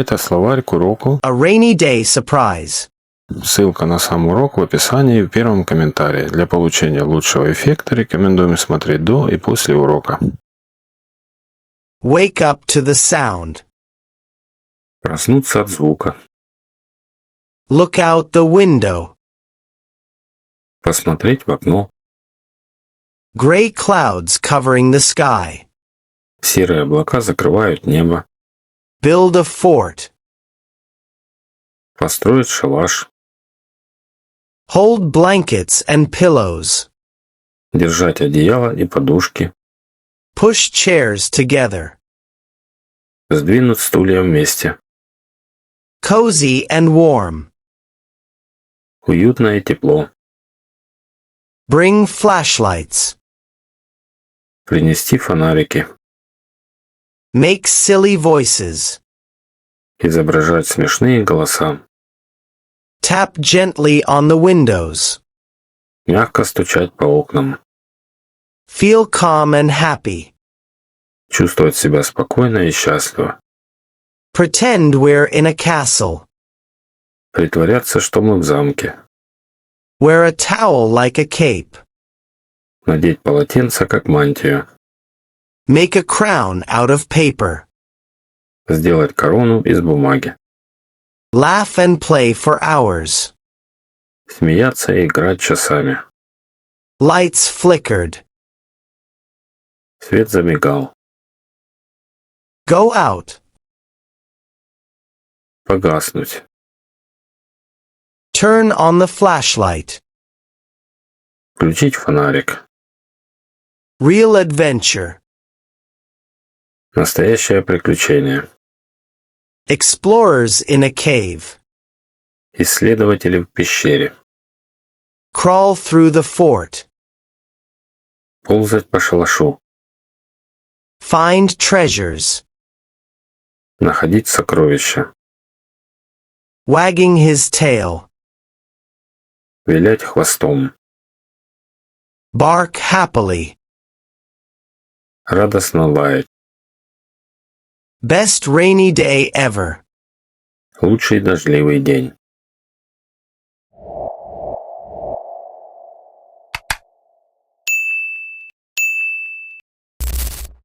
Это словарь к уроку. A rainy day surprise. Ссылка на сам урок в описании и в первом комментарии. Для получения лучшего эффекта рекомендуем смотреть до и после урока. Wake up to the sound. Проснуться от звука. Look out the window. Посмотреть в окно. Gray clouds covering the sky. Серые облака закрывают небо. Build a fort. Построить шалаш. Hold blankets and pillows. Держать одеяло и подушки. Push chairs together. Сдвинуть стулья вместе. Cozy and warm. Уютно и тепло. Bring flashlights. Принести фонарики. Make silly voices. Изображать смешные голоса. Tap gently on the windows. Мягко стучать по окнам. Feel calm and happy. Чувствовать себя спокойно и счастливо. Pretend we're in a castle. Притворяться, что мы в замке. Wear a towel like a cape. Надеть полотенце, как мантию. Make a crown out of paper. Сделать корону из бумаги. Laugh and play for hours. Смеяться и играть часами. Lights flickered. Свет замигал. Go out. Погаснуть. Turn on the flashlight. Включить фонарик. Real adventure. Настоящее приключение. Explorers in a cave. Исследователи в пещере. Crawl through the fort. Ползать по шалашу. Find treasures. Находить сокровища. Wagging his tail. Вилять хвостом. Bark happily. Радостно лаять. Best rainy day ever. Лучший дождливый день.